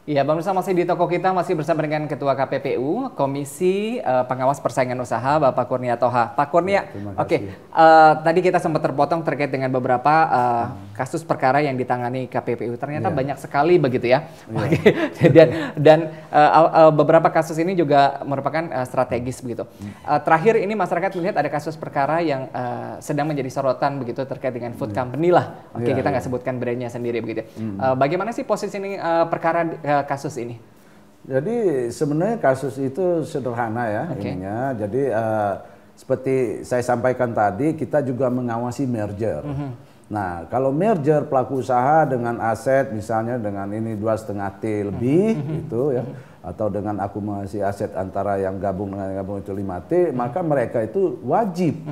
Ya, Bang Nusa masih di toko kita, masih bersama dengan Ketua KPPU, Komisi Pengawas Persaingan Usaha, Bapak Kurnia Toha. Pak Kurnia, oke, tadi kita sempat terpotong terkait dengan beberapa kasus perkara yang ditangani KPPU. Ternyata banyak sekali begitu ya. Dan beberapa kasus ini juga merupakan strategis begitu. Terakhir ini masyarakat melihat ada kasus perkara yang sedang menjadi sorotan begitu terkait dengan food company lah. Oke, kita nggak sebutkan brandnya sendiri begitu. Bagaimana sih posisi ini perkara kasus ini? Jadi sebenarnya kasus itu sederhana ya ininya. Jadi seperti saya sampaikan tadi, kita juga mengawasi merger. Nah, kalau merger pelaku usaha dengan aset misalnya dengan ini 2,5 T lebih gitu ya, atau dengan akumulasi aset antara yang gabung dengan yang gabung itu 5 T, maka mereka itu wajib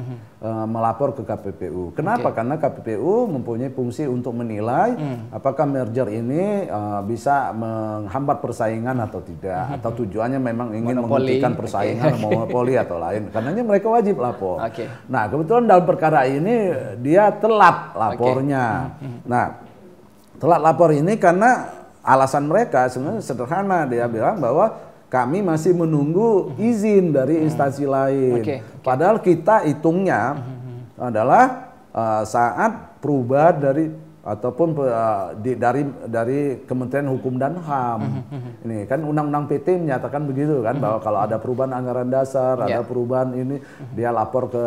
melapor ke KPPU. Kenapa? Karena KPPU mempunyai fungsi untuk menilai apakah merger ini bisa menghambat persaingan atau tidak, atau tujuannya memang ingin menghentikan persaingan, monopoli atau lain. Karenanya mereka wajib lapor. Nah, kebetulan dalam perkara ini dia telat lapornya. Nah, telat lapor ini karena alasan mereka sebenarnya sederhana, dia bilang bahwa kami masih menunggu izin dari instansi lain. Padahal kita hitungnya adalah saat perubahan dari ataupun dari Kementerian Hukum dan HAM. Ini kan Undang-Undang PT menyatakan begitu kan, bahwa kalau ada perubahan anggaran dasar, ada perubahan ini, dia lapor ke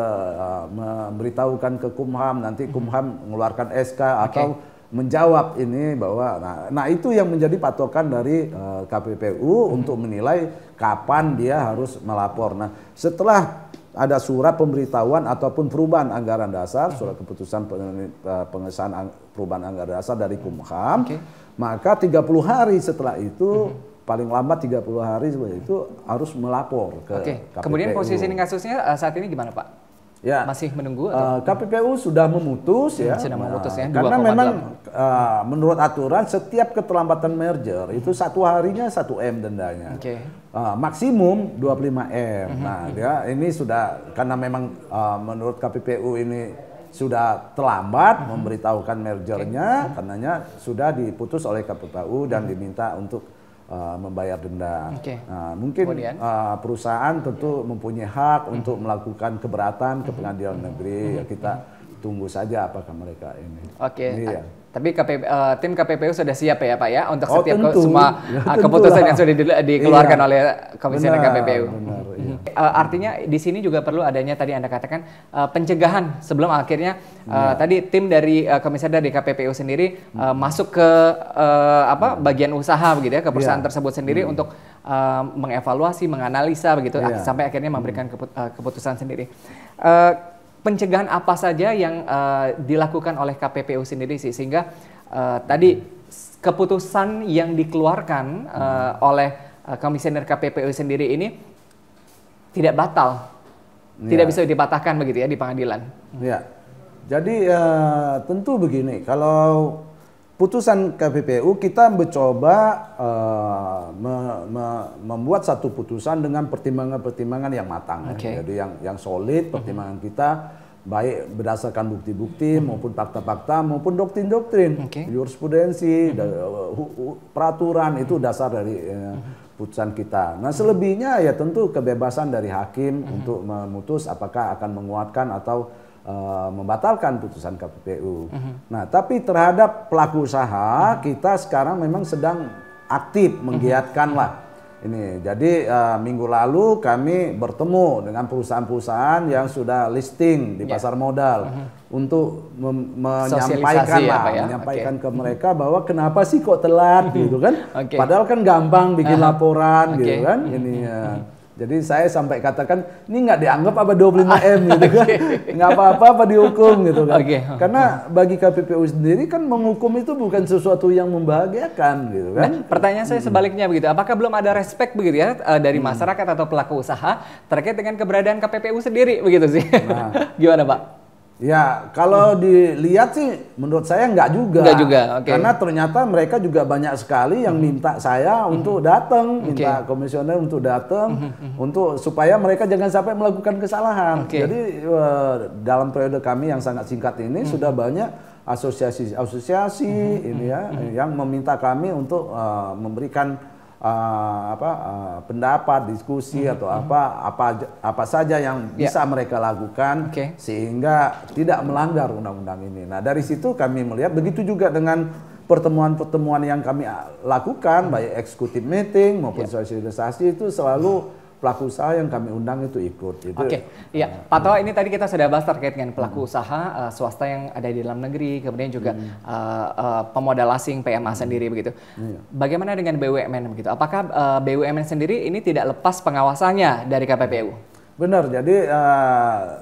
memberitahukan ke Kumham, nanti Kumham mengeluarkan SK atau menjawab ini bahwa nah itu yang menjadi patokan dari KPPU untuk menilai kapan dia harus melapor. Nah, setelah ada surat pemberitahuan ataupun perubahan anggaran dasar, surat keputusan pengesahan perubahan anggaran dasar dari Kumham, maka 30 hari setelah itu paling lambat 30 hari setelah itu harus melapor ke KPPU. Kemudian posisi kasusnya saat ini gimana, Pak? Ya, masih menunggu atau? KPPU sudah memutus ya. Sudah memutus ya. Karena memang menurut aturan setiap keterlambatan merger itu 1 harinya 1 M dendanya. Maksimum 25 M. Nah, ya ini sudah karena memang menurut KPPU ini sudah terlambat memberitahukan mergernya, karenanya sudah diputus oleh KPPU dan diminta untuk membayar denda. Nah, mungkin perusahaan tentu mempunyai hak untuk melakukan keberatan ke pengadilan negeri. Ya, kita tunggu saja apakah mereka ini. Tapi tim KPPU sudah siap ya Pak ya untuk setiap semua keputusan yang sudah dikeluarkan oleh Komisioner KPPU. Artinya di sini juga perlu adanya tadi Anda katakan pencegahan sebelum akhirnya tadi tim dari Komisioner dari KPPU sendiri masuk ke bagian usaha begitu ya, ke perusahaan tersebut sendiri untuk mengevaluasi, menganalisa begitu sampai akhirnya memberikan keputusan sendiri. Pencegahan apa saja yang dilakukan oleh KPPU sendiri sih sehingga tadi keputusan yang dikeluarkan oleh Komisioner KPPU sendiri ini tidak batal, tidak bisa dipatahkan begitu ya di pengadilan. Ya, jadi tentu begini, kalau putusan KPPU kita mencoba membuat satu putusan dengan pertimbangan-pertimbangan yang matang. Jadi yang solid, pertimbangan kita baik berdasarkan bukti-bukti maupun fakta-fakta maupun doktrin-doktrin, jurisprudensi, peraturan itu dasar dari putusan kita. Nah, selebihnya ya tentu kebebasan dari hakim untuk memutus apakah akan menguatkan atau membatalkan putusan KPPU. Nah, tapi terhadap pelaku usaha kita sekarang memang sedang aktif menggiatkan lah ini. Jadi minggu lalu kami bertemu dengan perusahaan-perusahaan yang sudah listing di pasar modal untuk menyampaikan menyampaikan ke mereka bahwa kenapa sih kok telat gitu kan? Padahal kan gampang bikin laporan gitu kan ini. Jadi saya sampai katakan ini nggak dianggap apa 25 M gitu kan, nggak apa-apa dihukum gitu kan. Karena bagi KPPU sendiri kan menghukum itu bukan sesuatu yang membahagiakan gitu kan. Nah, pertanyaan saya sebaliknya begitu, apakah belum ada respect begitu ya dari masyarakat atau pelaku usaha terkait dengan keberadaan KPPU sendiri begitu sih? Gimana Pak? Ya, kalau dilihat sih menurut saya enggak juga. Enggak juga, Karena ternyata mereka juga banyak sekali yang minta saya untuk datang, minta komisioner untuk datang, untuk supaya mereka jangan sampai melakukan kesalahan. Jadi dalam periode kami yang sangat singkat ini sudah banyak asosiasi-asosiasi ini ya yang meminta kami untuk memberikan pendapat, diskusi atau apa saja yang bisa mereka lakukan sehingga tidak melanggar undang-undang ini. Nah, dari situ kami melihat begitu juga dengan pertemuan-pertemuan yang kami lakukan baik executive meeting maupun sosialisasi itu selalu pelaku usaha yang kami undang itu ikut. Iya, Pak Toha, ini tadi kita sudah bahas terkait dengan pelaku usaha swasta yang ada di dalam negeri, kemudian juga pemodal asing PMA sendiri begitu. Bagaimana dengan BUMN begitu? Apakah BUMN sendiri ini tidak lepas pengawasannya dari KPPU? Benar, jadi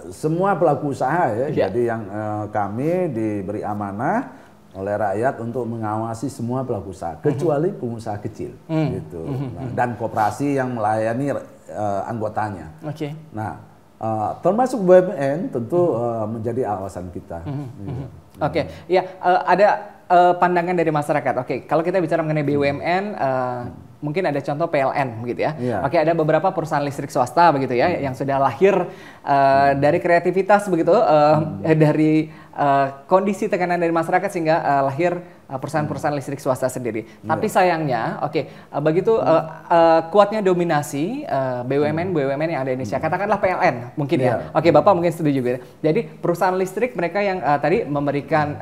semua pelaku usaha jadi yang kami diberi amanah oleh rakyat untuk mengawasi semua pelaku usaha, kecuali pengusaha kecil, gitu. Dan koperasi yang melayani anggotanya. Nah, termasuk BUMN tentu menjadi awasan kita. Ada pandangan dari masyarakat. Kalau kita bicara mengenai BUMN, mungkin ada contoh PLN begitu ya. Ada beberapa perusahaan listrik swasta begitu ya yang sudah lahir dari kreativitas begitu, dari kondisi tekanan dari masyarakat sehingga lahir perusahaan-perusahaan listrik swasta sendiri. Tapi sayangnya, begitu kuatnya dominasi BUMN yang ada di Indonesia, katakanlah PLN mungkin ya. Bapak mungkin setuju juga. Jadi perusahaan listrik mereka yang tadi memberikan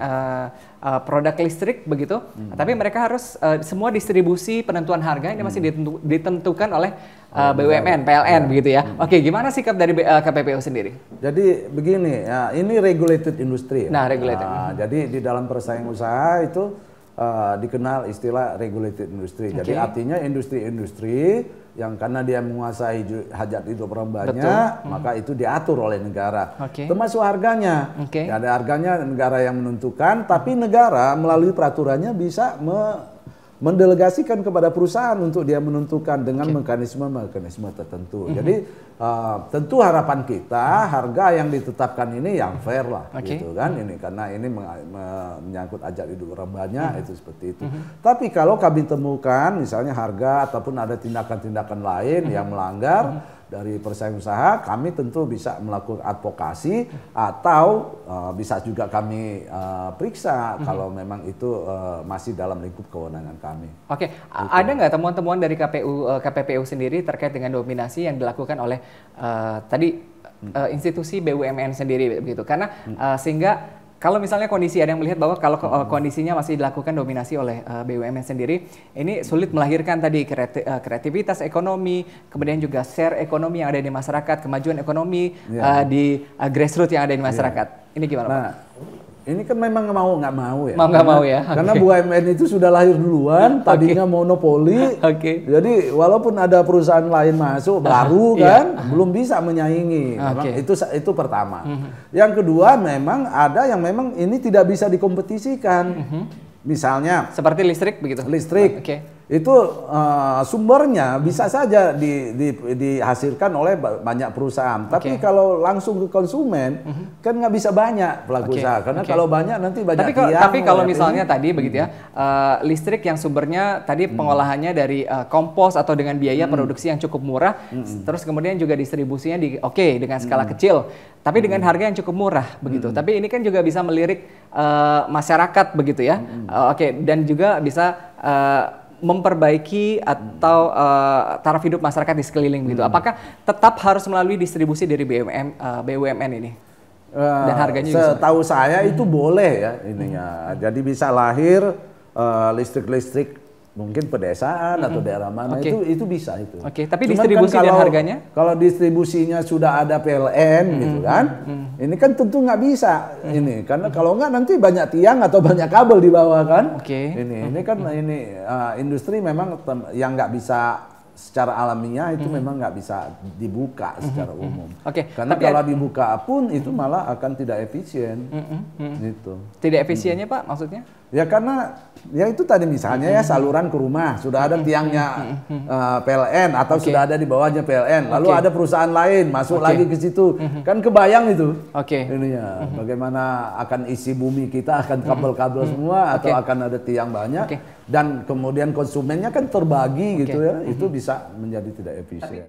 produk listrik begitu, tapi mereka harus semua distribusi penentuan harga ini masih ditentukan oleh BUMN, PLN begitu ya. Gimana sikap dari KPPU sendiri? Jadi begini, ini regulated industry. Nah, regulated. Jadi di dalam persaingan usaha itu dikenal istilah regulated industry. Jadi artinya industri-industri yang karena dia menguasai hajat hidup orang banyak, maka itu diatur oleh negara. Termasuk harganya. Ada harganya negara yang menentukan, tapi negara melalui peraturannya bisa mendelegasikan kepada perusahaan untuk dia menentukan dengan mekanisme tertentu. Jadi tentu harapan kita harga yang ditetapkan ini yang fair lah, gitu kan? Ini karena ini menyangkut hajat hidup orang banyak itu seperti itu. Tapi kalau kami temukan misalnya harga ataupun ada tindakan-tindakan lain yang melanggar dari persaingan usaha, kami tentu bisa melakukan advokasi atau bisa juga kami periksa kalau memang itu masih dalam lingkup kewenangan kami. Ada nggak temuan-temuan dari KPPU sendiri terkait dengan dominasi yang dilakukan oleh institusi BUMN sendiri begitu? Karena sehingga kalau misalnya kondisi ada yang melihat bahwa kalau kondisinya masih dilakukan dominasi oleh BUMN sendiri, ini sulit melahirkan tadi kreativitas ekonomi, kemudian juga share ekonomi yang ada di masyarakat, kemajuan ekonomi di grassroots yang ada di masyarakat. Ini gimana, Pak? Ini kan memang mau nggak mau ya. Mau nggak mau ya. Karena BUMN itu sudah lahir duluan, tadinya monopoli. Jadi walaupun ada perusahaan lain masuk baru kan, belum bisa menyaingi. Itu pertama. Yang kedua memang ada yang memang ini tidak bisa dikompetisikan. Misalnya seperti listrik begitu. Listrik. Itu sumbernya bisa saja dihasilkan oleh banyak perusahaan. Tapi kalau langsung ke konsumen kan nggak bisa banyak pelaku usaha. Karena kalau banyak nanti banyak tapi kalau misalnya tadi begitu ya, listrik yang sumbernya tadi pengolahannya dari kompos atau dengan biaya produksi yang cukup murah, terus kemudian juga distribusinya dengan skala kecil, tapi dengan harga yang cukup murah begitu. Tapi ini kan juga bisa melirik masyarakat begitu ya. Dan juga bisa memperbaiki atau taraf hidup masyarakat di sekeliling begitu. Apakah tetap harus melalui distribusi dari BUMN ini? Dan harganya setahu saya itu boleh ya ininya. Jadi bisa lahir listrik-listrik mungkin pedesaan atau daerah mana itu bisa itu. Tapi distribusi dan harganya? Kalau distribusinya sudah ada PLN gitu kan, ini kan tentu nggak bisa ini karena kalau nggak nanti banyak tiang atau banyak kabel di bawah kan. Ini kan industri memang yang nggak bisa secara alamiah itu memang nggak bisa dibuka secara umum. Karena kalau dibuka pun itu malah akan tidak efisien. Gitu. Tidak efisiennya Pak maksudnya? Ya karena ya itu tadi misalnya ya saluran ke rumah sudah ada tiangnya PLN atau sudah ada di bawahnya PLN, lalu ada perusahaan lain masuk lagi ke situ, kan kebayang itu. Ininya bagaimana akan isi bumi kita akan kabel-kabel semua atau akan ada tiang banyak dan kemudian konsumennya kan terbagi gitu ya, itu bisa menjadi tidak efisien.